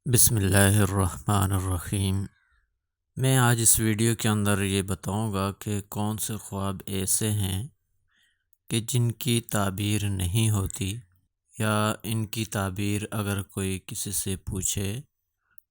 بسم اللہ الرحمن الرحیم۔ میں آج اس ویڈیو کے اندر یہ بتاؤں گا کہ کون سے خواب ایسے ہیں کہ جن کی تعبیر نہیں ہوتی، یا ان کی تعبیر اگر کوئی کسی سے پوچھے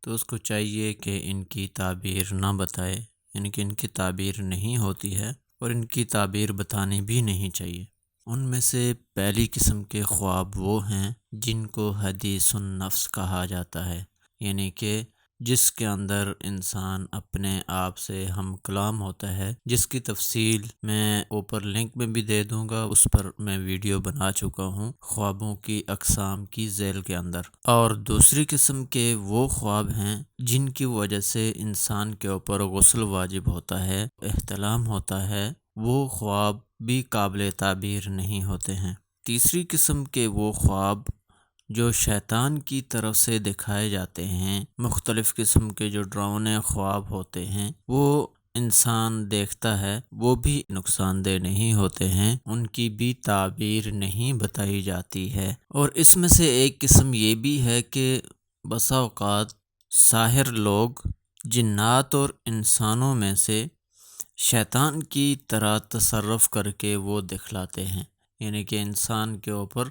تو اس کو چاہیے کہ ان کی تعبیر نہ بتائے، یعنی کہ ان کی تعبیر نہیں ہوتی ہے اور ان کی تعبیر بتانی بھی نہیں چاہیے۔ ان میں سے پہلی قسم کے خواب وہ ہیں جن کو حدیث النفس کہا جاتا ہے، یعنی کہ جس کے اندر انسان اپنے آپ سے ہم کلام ہوتا ہے، جس کی تفصیل میں اوپر لنک میں بھی دے دوں گا، اس پر میں ویڈیو بنا چکا ہوں خوابوں کی اقسام کی ذیل کے اندر۔ اور دوسری قسم کے وہ خواب ہیں جن کی وجہ سے انسان کے اوپر غسل واجب ہوتا ہے، احتلام ہوتا ہے، وہ خواب بھی قابل تعبیر نہیں ہوتے ہیں۔ تیسری قسم کے وہ خواب جو شیطان کی طرف سے دکھائے جاتے ہیں، مختلف قسم کے جو ڈراؤنے خواب ہوتے ہیں، وہ انسان دیکھتا ہے، وہ بھی نقصان دہ نہیں ہوتے ہیں، ان کی بھی تعبیر نہیں بتائی جاتی ہے۔ اور اس میں سے ایک قسم یہ بھی ہے کہ بسا اوقات ساحر لوگ جنات اور انسانوں میں سے شیطان کی طرح تصرف کر کے وہ دکھلاتے ہیں، یعنی کہ انسان کے اوپر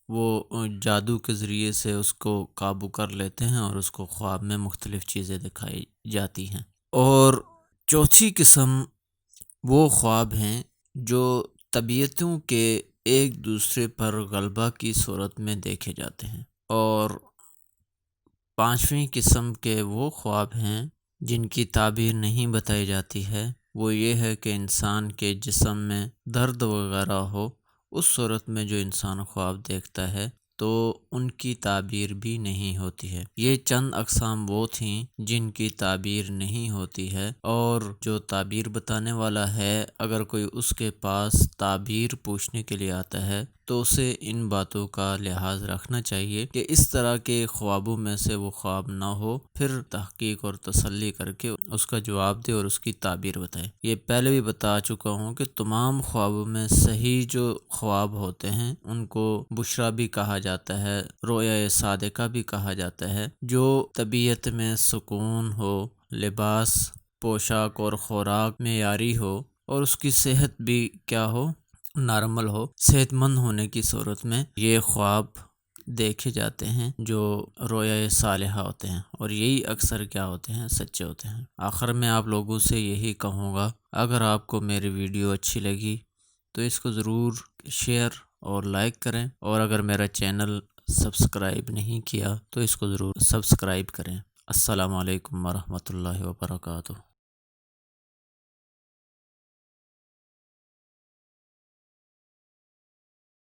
وہ جادو کے ذریعے سے اس کو قابو کر لیتے ہیں اور اس کو خواب میں مختلف چیزیں دکھائی جاتی ہیں۔ اور چوتھی قسم وہ خواب ہیں جو طبیعتوں کے ایک دوسرے پر غلبہ کی صورت میں دیکھے جاتے ہیں۔ اور پانچویں قسم کے وہ خواب ہیں جن کی تعبیر نہیں بتائی جاتی ہے، وہ یہ ہے کہ انسان کے جسم میں درد وغیرہ ہو، اس صورت میں جو انسان خواب دیکھتا ہے تو ان کی تعبیر بھی نہیں ہوتی ہے۔ یہ چند اقسام وہ تھیں جن کی تعبیر نہیں ہوتی ہے، اور جو تعبیر بتانے والا ہے اگر کوئی اس کے پاس تعبیر پوچھنے کے لیے آتا ہے تو اسے ان باتوں کا لحاظ رکھنا چاہیے کہ اس طرح کے خوابوں میں سے وہ خواب نہ ہو، پھر تحقیق اور تسلی کر کے اس کا جواب دے اور اس کی تعبیر بتائے۔ یہ پہلے بھی بتا چکا ہوں کہ تمام خوابوں میں صحیح جو خواب ہوتے ہیں ان کو بشرا بھی کہا جاتا ہے، رؤیا صادقہ بھی کہا جاتا ہے۔ جو طبیعت میں سکون ہو، لباس، پوشاک اور خوراک معیاری ہو، اور اس کی صحت بھی کیا ہو، نارمل ہو، صحت مند ہونے کی صورت میں یہ خواب دیکھے جاتے ہیں جو رؤیا صالحہ ہوتے ہیں، اور یہی اکثر کیا ہوتے ہیں، سچے ہوتے ہیں۔ آخر میں آپ لوگوں سے یہی کہوں گا، اگر آپ کو میری ویڈیو اچھی لگی تو اس کو ضرور شیئر اور لائک کریں، اور اگر میرا چینل سبسکرائب نہیں کیا تو اس کو ضرور سبسکرائب کریں۔ السلام علیکم ورحمۃ اللہ وبرکاتہ۔